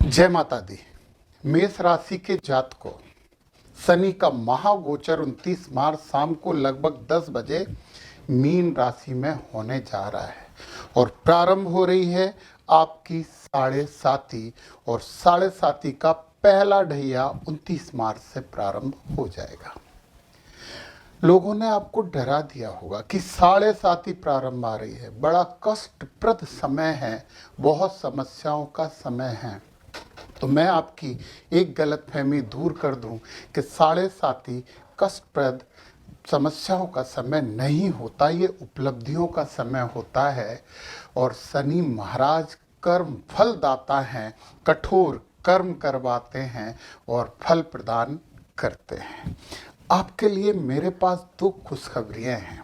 जय माता दी। मेष राशि के जातकों, शनि का महागोचर 29 मार्च शाम को लगभग 10 बजे मीन राशि में होने जा रहा है और प्रारंभ हो रही है आपकी साढ़े साती, और साढ़े साती का पहला ढैया 29 मार्च से प्रारंभ हो जाएगा। लोगों ने आपको डरा दिया होगा कि साढ़े साती प्रारंभ आ रही है, बड़ा कष्टप्रद समय है, बहुत समस्याओं का समय है। तो मैं आपकी एक गलतफहमी दूर कर दूं कि साढ़े साती कष्टप्रद समस्याओं का समय नहीं होता, ये उपलब्धियों का समय होता है। और शनि महाराज कर्म फलदाता हैं, कठोर कर्म करवाते हैं और फल प्रदान करते हैं। आपके लिए मेरे पास दो खुशखबरियां हैं।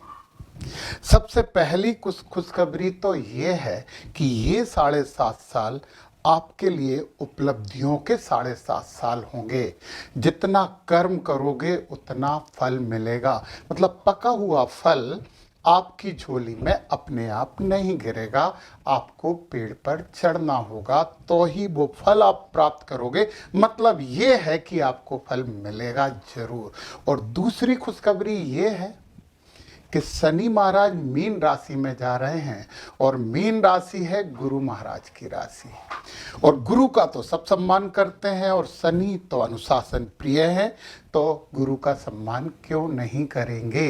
सबसे पहली खुशखबरी तो ये है कि ये 7.5 साल आपके लिए उपलब्धियों के 7.5 साल होंगे। जितना कर्म करोगे उतना फल मिलेगा, मतलब पका हुआ फल आपकी झोली में अपने आप नहीं गिरेगा, आपको पेड़ पर चढ़ना होगा तो ही वो फल आप प्राप्त करोगे। मतलब ये है कि आपको फल मिलेगा जरूर। और दूसरी खुशखबरी ये है कि शनि महाराज मीन राशि में जा रहे हैं, और मीन राशि है गुरु महाराज की राशि, और गुरु का तो सब सम्मान करते हैं और शनि तो अनुशासन प्रिय है, तो गुरु का सम्मान क्यों नहीं करेंगे।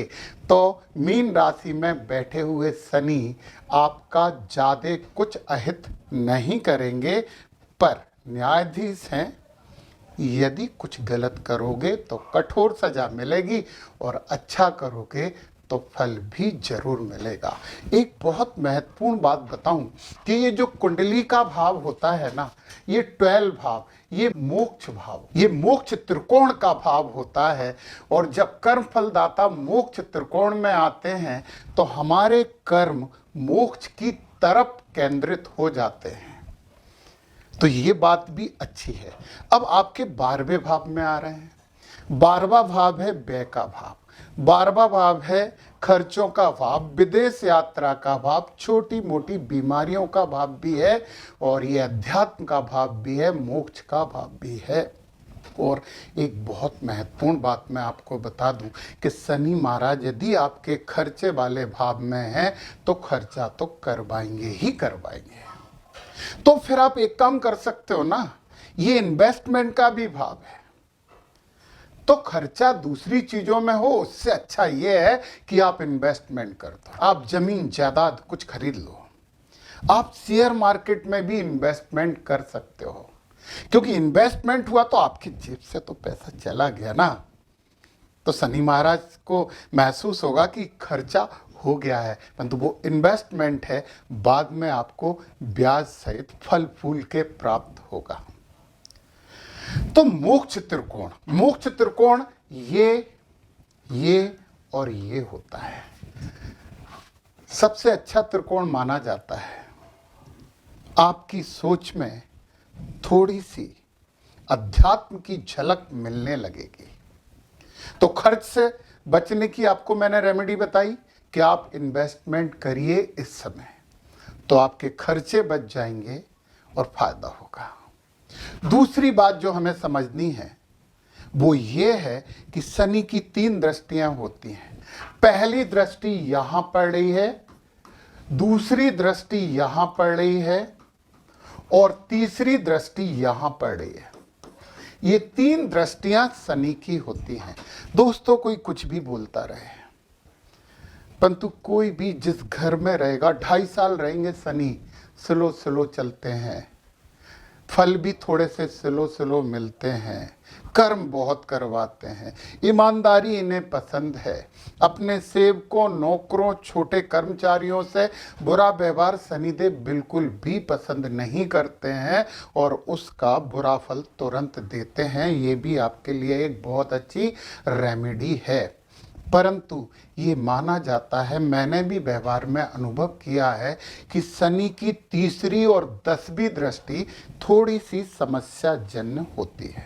तो मीन राशि में बैठे हुए शनि आपका ज़्यादा कुछ अहित नहीं करेंगे, पर न्यायाधीश हैं, यदि कुछ गलत करोगे तो कठोर सजा मिलेगी और अच्छा करोगे तो फल भी जरूर मिलेगा। एक बहुत महत्वपूर्ण बात बताऊं कि ये जो कुंडली का भाव होता है ना, ये 12 भाव, ये मोक्ष भाव, ये मोक्ष त्रिकोण का भाव होता है। और जब कर्म फलदाता मोक्ष त्रिकोण में आते हैं तो हमारे कर्म मोक्ष की तरफ केंद्रित हो जाते हैं। तो ये बात भी अच्छी है। अब आपके 12वें भाव में आ रहे हैं। 12वां भाव है व्यय का भाव, 12वां भाव है खर्चों का भाव, विदेश यात्रा का भाव, छोटी मोटी बीमारियों का भाव भी है, और ये अध्यात्म का भाव भी है, मोक्ष का भाव भी है। और एक बहुत महत्वपूर्ण बात मैं आपको बता दूं कि शनि महाराज यदि आपके खर्चे वाले भाव में हैं तो खर्चा तो करवाएंगे ही करवाएंगे। तो फिर आप एक काम कर सकते हो ना, ये इन्वेस्टमेंट का भी भाव है, तो खर्चा दूसरी चीजों में हो उससे अच्छा ये है कि आप इन्वेस्टमेंट कर दो। आप जमीन जायदाद कुछ खरीद लो, आप शेयर मार्केट में भी इन्वेस्टमेंट कर सकते हो, क्योंकि इन्वेस्टमेंट हुआ तो आपकी जेब से तो पैसा चला गया ना। तो शनि महाराज को महसूस होगा कि खर्चा हो गया है, परंतु वो इन्वेस्टमेंट है, बाद में आपको ब्याज सहित फल फूल के प्राप्त होगा। तो मोक्ष त्रिकोण ये और ये होता है, सबसे अच्छा त्रिकोण माना जाता है। आपकी सोच में थोड़ी सी अध्यात्म की झलक मिलने लगेगी। तो खर्च से बचने की आपको मैंने रेमेडी बताई कि आप इन्वेस्टमेंट करिए इस समय, तो आपके खर्चे बच जाएंगे और फायदा होगा। दूसरी बात जो हमें समझनी है वो ये है कि शनि की 3 दृष्टियां होती हैं। पहली दृष्टि यहां पड़ रही है, दूसरी दृष्टि यहां पड़ रही है, और तीसरी दृष्टि यहां पड़ रही है। ये 3 दृष्टियां शनि की होती हैं। दोस्तों, कोई कुछ भी बोलता रहे, परंतु कोई भी जिस घर में रहेगा, 2.5 साल रहेंगे शनि, स्लो चलते हैं, फल भी थोड़े से स्लो मिलते हैं, कर्म बहुत करवाते हैं, ईमानदारी इन्हें पसंद है, अपने सेवकों, नौकरों, छोटे कर्मचारियों से बुरा व्यवहार शनिदेव बिल्कुल भी पसंद नहीं करते हैं और उसका बुरा फल तुरंत देते हैं। ये भी आपके लिए एक बहुत अच्छी रेमेडी है। परंतु ये माना जाता है, मैंने भी व्यवहार में अनुभव किया है कि शनि की तीसरी और 10वीं दृष्टि थोड़ी सी समस्याजन्य होती है।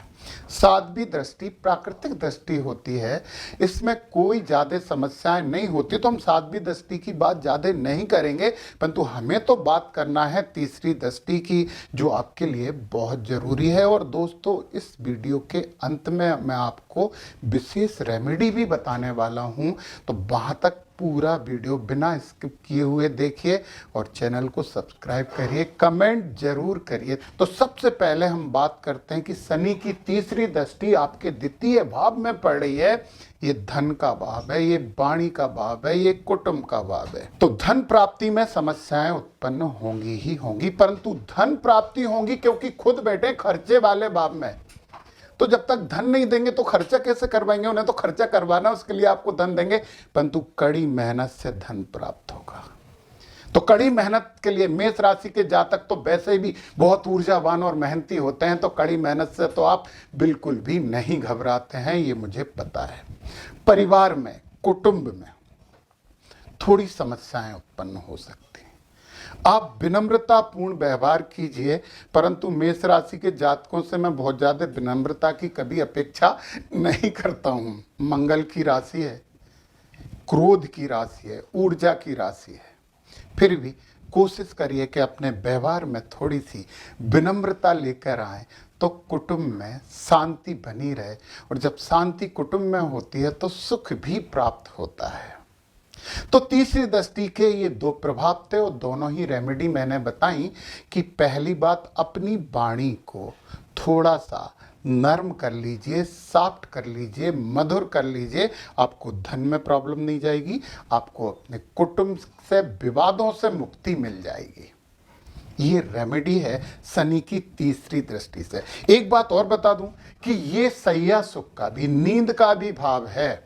साध्वी दृष्टि प्राकृतिक दृष्टि होती है, इसमें कोई ज्यादा समस्याएं नहीं होती, तो हम साध्वी दृष्टि की बात ज्यादा नहीं करेंगे। परंतु हमें तो बात करना है तीसरी दृष्टि की, जो आपके लिए बहुत जरूरी है। और दोस्तों, इस वीडियो के अंत में मैं आपको विशेष रेमेडी भी बताने वाला हूं, तो वहां तक पूरा वीडियो बिना स्किप किए हुए देखिए और चैनल को सब्सक्राइब करिए, कमेंट जरूर करिए। तो सबसे पहले हम बात करते हैं कि शनि की तीसरी दृष्टि आपके द्वितीय भाव में पड़ रही है। ये धन का भाव है, ये वाणी का भाव है, ये कुटुंब का भाव है। तो धन प्राप्ति में समस्याएं उत्पन्न होंगी ही होंगी, परंतु धन प्राप्ति होंगी क्योंकि खुद बैठे खर्चे वाले भाव में। तो जब तक धन नहीं देंगे तो खर्चा कैसे करवाएंगे? उन्हें तो खर्चा करवाना, उसके लिए आपको धन देंगे, परंतु कड़ी मेहनत से धन प्राप्त होगा। तो कड़ी मेहनत के लिए मेष राशि के जातक तो वैसे भी बहुत ऊर्जावान और मेहनती होते हैं, तो कड़ी मेहनत से तो आप बिल्कुल भी नहीं घबराते हैं, ये मुझे पता है। परिवार में, कुटुंब में थोड़ी समस्याएं उत्पन्न हो सकती हैं। आप विनम्रतापूर्ण व्यवहार कीजिए, परंतु मेष राशि के जातकों से मैं बहुत ज्यादा विनम्रता की कभी अपेक्षा नहीं करता हूं। मंगल की राशि है, क्रोध की राशि है, ऊर्जा की राशि है, फिर भी कोशिश करिए कि अपने व्यवहार में थोड़ी सी विनम्रता लेकर आए, तो कुटुंब में शांति बनी रहे। और जब शांति कुटुंब में होती है तो सुख भी प्राप्त होता है। तो तीसरी दृष्टि के ये दो प्रभाव थे और दोनों ही रेमेडी मैंने बताई कि पहली बात, अपनी वाणी को थोड़ा सा नर्म कर लीजिए, सॉफ्ट कर लीजिए, मधुर कर लीजिए, आपको धन में प्रॉब्लम नहीं जाएगी, आपको अपने कुटुंब से विवादों से मुक्ति मिल जाएगी। ये रेमेडी है शनि की तीसरी दृष्टि से। एक बात और बता दूं कि ये सैया सुख का भी, नींद का भी भाव है।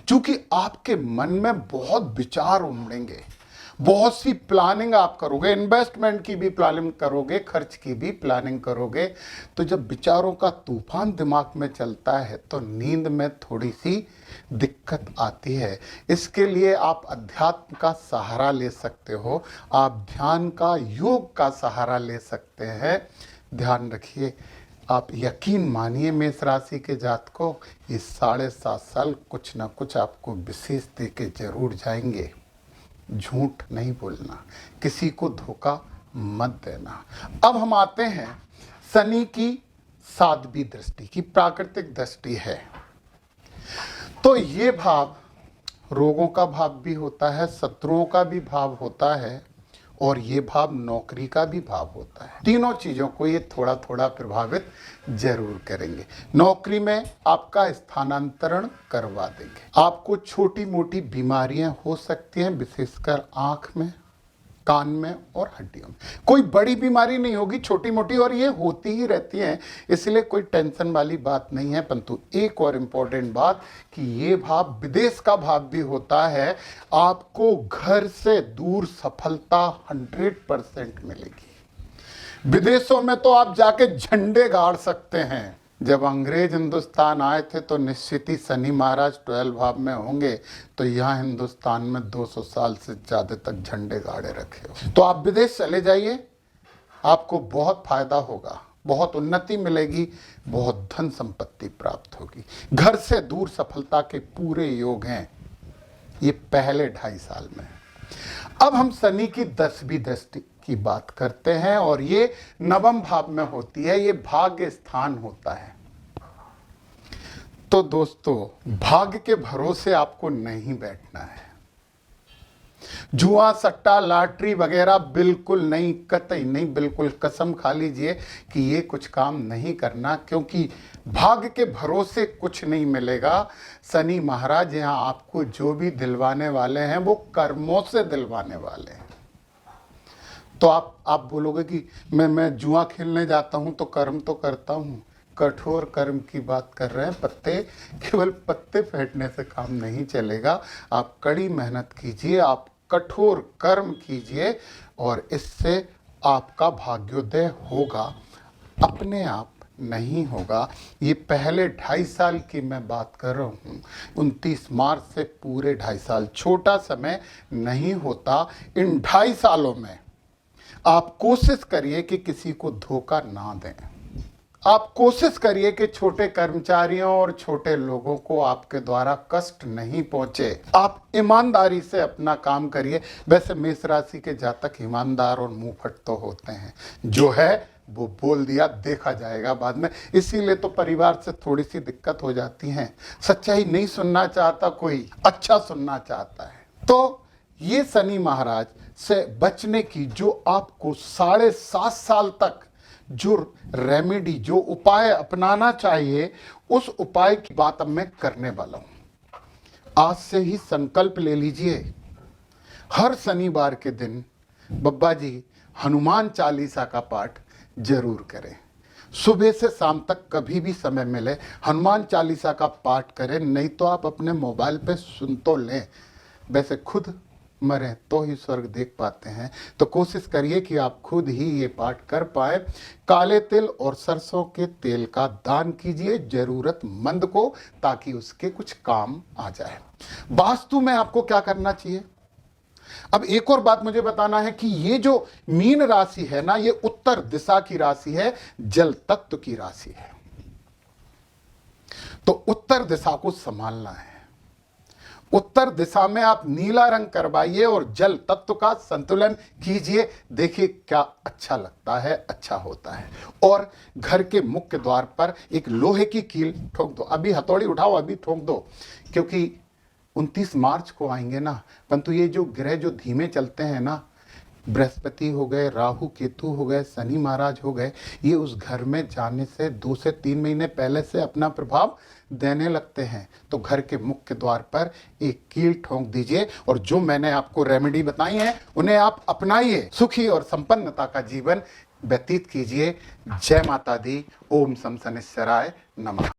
क्योंकि आपके मन में बहुत विचार उमड़ेंगे, बहुत सी प्लानिंग आप करोगे, इन्वेस्टमेंट की भी प्लानिंग करोगे, खर्च की भी प्लानिंग करोगे। तो जब विचारों का तूफान दिमाग में चलता है तो नींद में थोड़ी सी दिक्कत आती है। इसके लिए आप अध्यात्म का सहारा ले सकते हो, आप ध्यान का, योग का सहारा ले सकते हैं। ध्यान रखिए, आप यकीन मानिए मेष राशि के जातकों, ये 7.5 साल कुछ ना कुछ आपको विशेष दे के जरूर जाएंगे। झूठ नहीं बोलना, किसी को धोखा मत देना। अब हम आते हैं शनि की साध्वी दृष्टि की, प्राकृतिक दृष्टि है। तो ये भाव रोगों का भाव भी होता है, शत्रुओं का भी भाव होता है, और ये भाव नौकरी का भी भाव होता है। तीनों चीजों को ये थोड़ा थोड़ा प्रभावित जरूर करेंगे। नौकरी में आपका स्थानांतरण करवा देंगे, आपको छोटी मोटी बीमारियां हो सकती हैं, विशेषकर आंख में, कान में और हड्डियों में। कोई बड़ी बीमारी नहीं होगी, छोटी मोटी, और ये होती ही रहती हैं, इसलिए कोई टेंशन वाली बात नहीं है। परंतु एक और इम्पोर्टेंट बात कि ये भाव विदेश का भाव भी होता है। आपको घर से दूर सफलता 100% मिलेगी। विदेशों में तो आप जाके झंडे गाड़ सकते हैं। जब अंग्रेज हिंदुस्तान आए थे तो निश्चित ही शनि महाराज 12 भाव में होंगे, तो यहाँ हिंदुस्तान में 200 साल से ज़्यादा तक झंडे गाड़े रखे हो। तो आप विदेश चले जाइए, आपको बहुत फायदा होगा, बहुत उन्नति मिलेगी, बहुत धन संपत्ति प्राप्त होगी। घर से दूर सफलता के पूरे योग हैं ये पहले 2.5 साल में। अब हम शनि की 10वीं दृष्टि की बात करते हैं, और ये नवम भाव में होती है, ये भाग्य स्थान होता है। तो दोस्तों, भाग्य के भरोसे आपको नहीं बैठना है। जुआ, सट्टा, लॉटरी वगैरह बिल्कुल नहीं, कतई नहीं, बिल्कुल कसम खा लीजिए कि ये कुछ काम नहीं करना, क्योंकि भाग्य के भरोसे कुछ नहीं मिलेगा। शनि महाराज यहाँ आपको जो भी दिलवाने वाले हैं वो कर्मों से दिलवाने वाले हैं। तो आप बोलोगे कि मैं जुआ खेलने जाता हूं तो कर्म तो करता हूं। कठोर कर्म की बात कर रहे हैं, केवल पत्ते फेंटने से काम नहीं चलेगा। आप कड़ी मेहनत कीजिए, आप कठोर कर्म कीजिए, और इससे आपका भाग्योदय होगा, अपने आप नहीं होगा। ये पहले 2.5 साल की मैं बात कर रहा हूँ। 29 मार्च से पूरे 2.5 साल, छोटा समय नहीं होता। इन 2.5 सालों में आप कोशिश करिए कि किसी को धोखा ना दें। आप कोशिश करिए कि छोटे कर्मचारियों और छोटे लोगों को आपके द्वारा कष्ट नहीं पहुंचे। आप ईमानदारी से अपना काम करिए। वैसे मेष राशि के जातक ईमानदार और मुंहफट तो होते हैं, जो है वो बोल दिया, देखा जाएगा बाद में। इसीलिए तो परिवार से थोड़ी सी दिक्कत हो जाती है। सच्चाई नहीं सुनना चाहता कोई, अच्छा सुनना चाहता है। तो ये शनि महाराज से बचने की जो आपको 7.5 साल तक जो रेमेडी, जो उपाय अपनाना चाहिए, उस उपाय की बात अब मैं करने वाला हूं। आज से ही संकल्प ले लीजिए, हर शनिवार के दिन बब्बा जी हनुमान चालीसा का पाठ जरूर करें। सुबह से शाम तक कभी भी समय मिले हनुमान चालीसा का पाठ करें, नहीं तो आप अपने मोबाइल पे सुन तो लें। वैसे खुद मरे तो ही स्वर्ग देख पाते हैं, तो कोशिश करिए कि आप खुद ही ये पाठ कर पाए। काले तिल और सरसों के तेल का दान कीजिए जरूरतमंद को, ताकि उसके कुछ काम आ जाए। वास्तु में आपको क्या करना चाहिए? अब एक और बात मुझे बताना है कि ये जो मीन राशि है ना, ये उत्तर दिशा की राशि है, जल तत्व की राशि है। तो उत्तर दिशा को संभालना है। उत्तर दिशा में आप नीला रंग करवाइए और जल तत्व का संतुलन कीजिए। देखिए क्या अच्छा लगता है, अच्छा होता है। और घर के मुख्य द्वार पर एक लोहे की कील ठोक दो। अभी हथौड़ी उठाओ, अभी ठोक दो, क्योंकि 29 मार्च को आएंगे ना। परंतु ये जो ग्रह जो धीमे चलते हैं ना, बृहस्पति हो गए, राहु केतु हो गए, शनि महाराज हो गए, ये उस घर में जाने से 2 से 3 महीने पहले से अपना प्रभाव देने लगते हैं। तो घर के मुख्य द्वार पर एक कील ठोक दीजिए और जो मैंने आपको रेमेडी बताई है उन्हें आप अपनाइए। सुखी और संपन्नता का जीवन व्यतीत कीजिए। जय माता दी। ओम शम शनिश्चराय नमः।